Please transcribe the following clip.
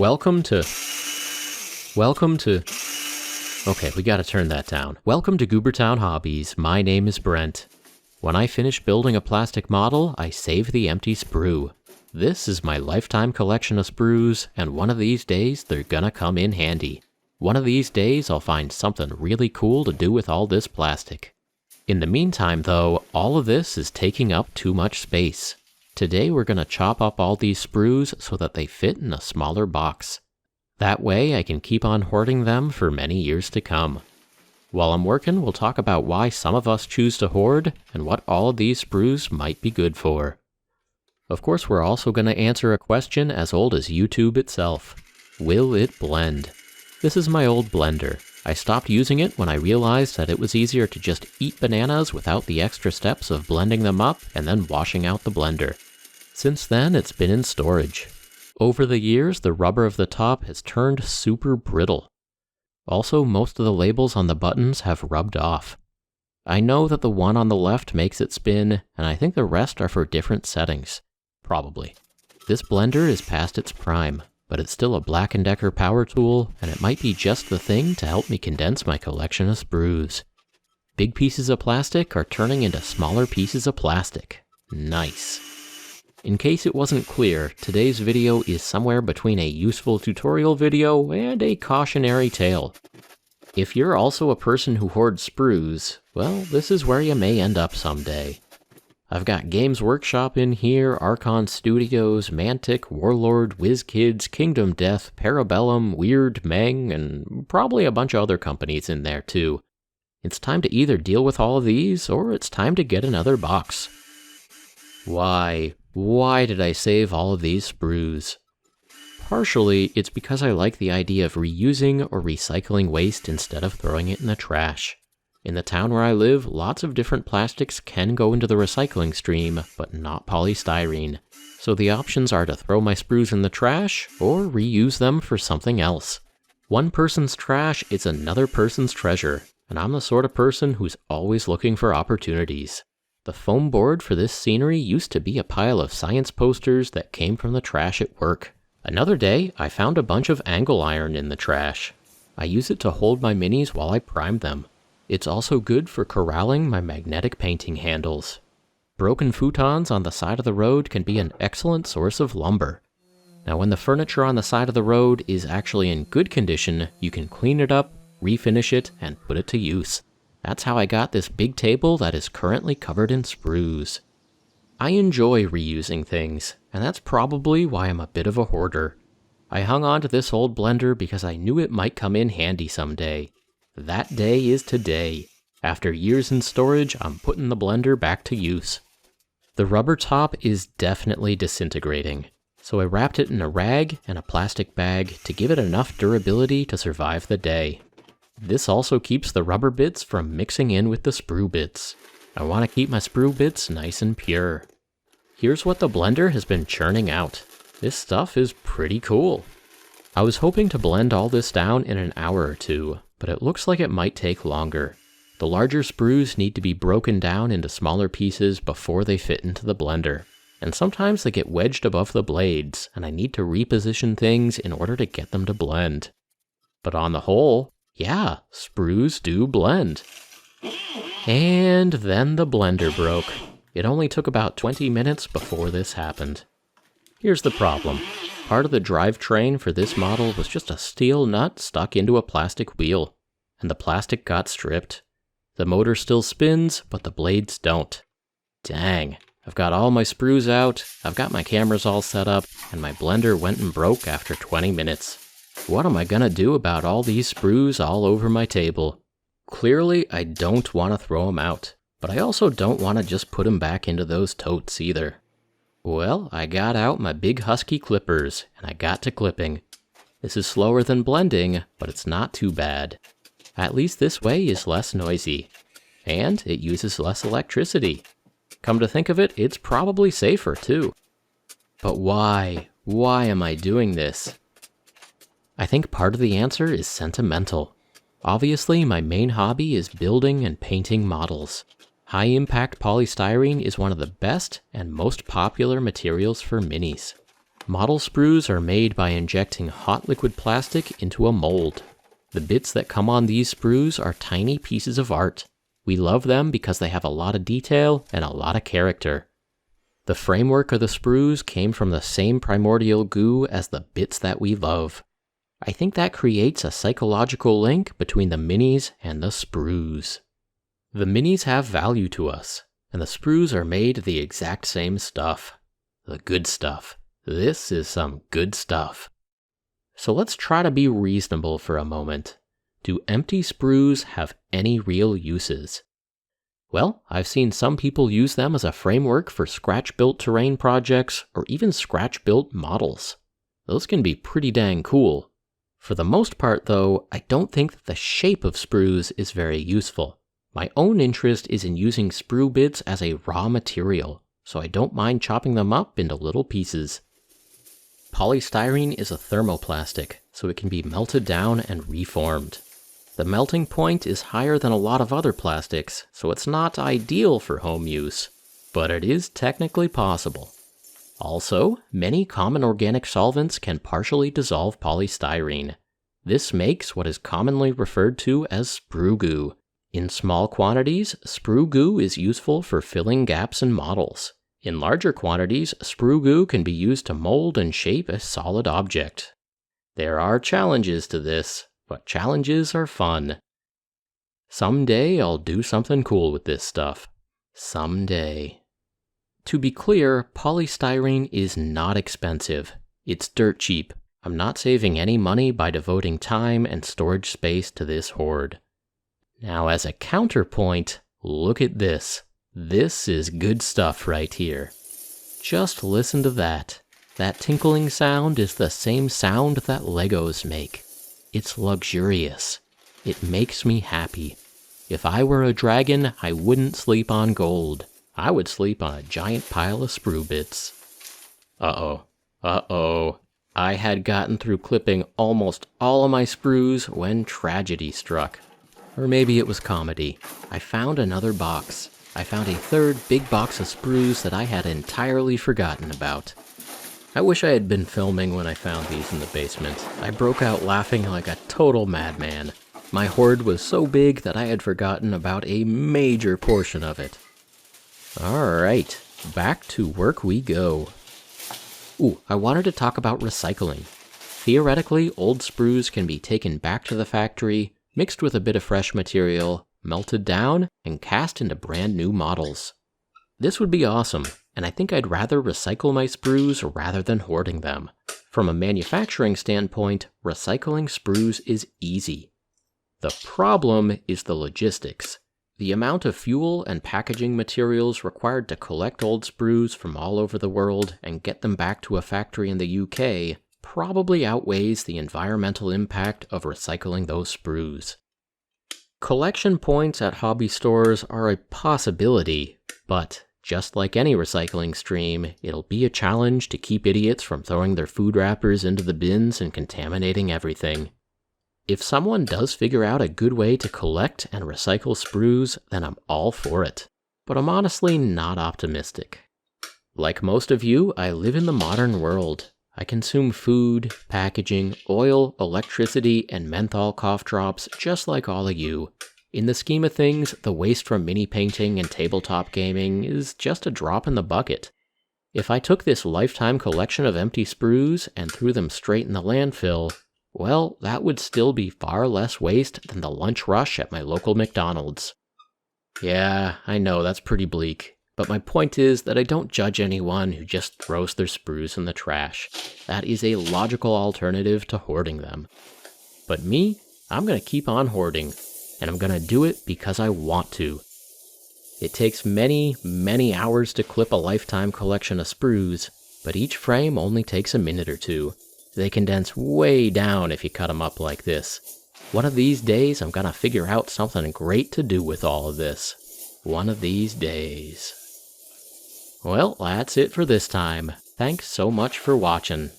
Welcome to... Okay, we gotta turn that down. Welcome to Goobertown Hobbies. My name is Brent. When I finish building a plastic model, I save the empty sprue. This is my lifetime collection of sprues, and one of these days they're gonna come in handy. One of these days I'll find something really cool to do with all this plastic. In the meantime though, all of this is taking up too much space. Today we're gonna chop up all these sprues so that they fit in a smaller box. That way I can keep on hoarding them for many years to come. While I'm working, we'll talk about why some of us choose to hoard and what all of these sprues might be good for. Of course, we're also going to answer a question as old as YouTube itself. Will it blend? This is my old blender. I stopped using it when I realized that it was easier to just eat bananas without the extra steps of blending them up and then washing out the blender. Since then, it's been in storage. Over the years, the rubber of the top has turned super brittle. Also, most of the labels on the buttons have rubbed off. I know that the one on the left makes it spin, and I think the rest are for different settings. Probably. This blender is past its prime, but it's still a Black & Decker power tool, and it might be just the thing to help me condense my collection of sprues. Big pieces of plastic are turning into smaller pieces of plastic. Nice. In case it wasn't clear, today's video is somewhere between a useful tutorial video and a cautionary tale. If you're also a person who hoards sprues, well, this is where you may end up someday. I've got Games Workshop in here, Archon Studios, Mantic, Warlord, Wizkids, Kingdom Death, Parabellum, Wyrd, Meng, and probably a bunch of other companies in there too. It's time to either deal with all of these, or it's time to get another box. Why did I save all of these sprues? Partially, it's because I like the idea of reusing or recycling waste instead of throwing it in the trash. In the town where I live, lots of different plastics can go into the recycling stream, but not polystyrene. So the options are to throw my sprues in the trash, or reuse them for something else. One person's trash is another person's treasure, and I'm the sort of person who's always looking for opportunities. The foam board for this scenery used to be a pile of science posters that came from the trash at work. Another day, I found a bunch of angle iron in the trash. I use it to hold my minis while I prime them. It's also good for corralling my magnetic painting handles. Broken futons on the side of the road can be an excellent source of lumber. Now when the furniture on the side of the road is actually in good condition, you can clean it up, refinish it, and put it to use. That's how I got this big table that is currently covered in sprues. I enjoy reusing things, and that's probably why I'm a bit of a hoarder. I hung on to this old blender because I knew it might come in handy someday. That day is today. After years in storage, I'm putting the blender back to use. The rubber top is definitely disintegrating, so I wrapped it in a rag and a plastic bag to give it enough durability to survive the day. This also keeps the rubber bits from mixing in with the sprue bits. I want to keep my sprue bits nice and pure. Here's what the blender has been churning out. This stuff is pretty cool. I was hoping to blend all this down in an hour or two, but it looks like it might take longer. The larger sprues need to be broken down into smaller pieces before they fit into the blender. And sometimes they get wedged above the blades, and I need to reposition things in order to get them to blend. But on the whole, yeah, sprues do blend. And then the blender broke. It only took about 20 minutes before this happened. Here's the problem. Part of the drivetrain for this model was just a steel nut stuck into a plastic wheel, and the plastic got stripped. The motor still spins, but the blades don't. Dang, I've got all my sprues out, I've got my cameras all set up, and my blender went and broke after 20 minutes. What am I gonna do about all these sprues all over my table? Clearly, I don't want to throw them out, but I also don't want to just put them back into those totes either. Well, I got out my big husky clippers, and I got to clipping. This is slower than blending, but it's not too bad. At least this way is less noisy, and it uses less electricity. Come to think of it, it's probably safer too. But why? Why am I doing this? I think part of the answer is sentimental. Obviously, my main hobby is building and painting models. High-impact polystyrene is one of the best and most popular materials for minis. Model sprues are made by injecting hot liquid plastic into a mold. The bits that come on these sprues are tiny pieces of art. We love them because they have a lot of detail and a lot of character. The framework of the sprues came from the same primordial goo as the bits that we love. I think that creates a psychological link between the minis and the sprues. The minis have value to us, and the sprues are made of the exact same stuff. The good stuff. This is some good stuff. So let's try to be reasonable for a moment. Do empty sprues have any real uses? Well, I've seen some people use them as a framework for scratch-built terrain projects or even scratch-built models. Those can be pretty dang cool. For the most part, though, I don't think that the shape of sprues is very useful. My own interest is in using sprue bits as a raw material, so I don't mind chopping them up into little pieces. Polystyrene is a thermoplastic, so it can be melted down and reformed. The melting point is higher than a lot of other plastics, so it's not ideal for home use, but it is technically possible. Also, many common organic solvents can partially dissolve polystyrene. This makes what is commonly referred to as sprue goo. In small quantities, sprue goo is useful for filling gaps in models. In larger quantities, sprue goo can be used to mold and shape a solid object. There are challenges to this, but challenges are fun. Someday I'll do something cool with this stuff. Someday. To be clear, polystyrene is not expensive. It's dirt cheap. I'm not saving any money by devoting time and storage space to this hoard. Now, as a counterpoint, look at this. This is good stuff right here. Just listen to that. That tinkling sound is the same sound that Legos make. It's luxurious. It makes me happy. If I were a dragon, I wouldn't sleep on gold. I would sleep on a giant pile of sprue bits. Uh-oh. I had gotten through clipping almost all of my sprues when tragedy struck. Or maybe it was comedy. I found another box. I found a third big box of sprues that I had entirely forgotten about. I wish I had been filming when I found these in the basement. I broke out laughing like a total madman. My hoard was so big that I had forgotten about a major portion of it. Alright, back to work we go. Ooh, I wanted to talk about recycling. Theoretically, old sprues can be taken back to the factory, mixed with a bit of fresh material, melted down, and cast into brand new models. This would be awesome, and I think I'd rather recycle my sprues rather than hoarding them. From a manufacturing standpoint, recycling sprues is easy. The problem is the logistics. The amount of fuel and packaging materials required to collect old sprues from all over the world and get them back to a factory in the UK probably outweighs the environmental impact of recycling those sprues. Collection points at hobby stores are a possibility, but just like any recycling stream, it'll be a challenge to keep idiots from throwing their food wrappers into the bins and contaminating everything. If someone does figure out a good way to collect and recycle sprues, then I'm all for it. But I'm honestly not optimistic. Like most of you, I live in the modern world. I consume food, packaging, oil, electricity, and menthol cough drops just like all of you. In the scheme of things, the waste from mini painting and tabletop gaming is just a drop in the bucket. If I took this lifetime collection of empty sprues and threw them straight in the landfill, well, that would still be far less waste than the lunch rush at my local McDonald's. Yeah, I know that's pretty bleak, but my point is that I don't judge anyone who just throws their sprues in the trash. That is a logical alternative to hoarding them. But me, I'm gonna keep on hoarding, and I'm gonna do it because I want to. It takes many, many hours to clip a lifetime collection of sprues, but each frame only takes a minute or two. They condense way down if you cut them up like this. One of these days, I'm gonna figure out something great to do with all of this. One of these days. Well, that's it for this time. Thanks so much for watching.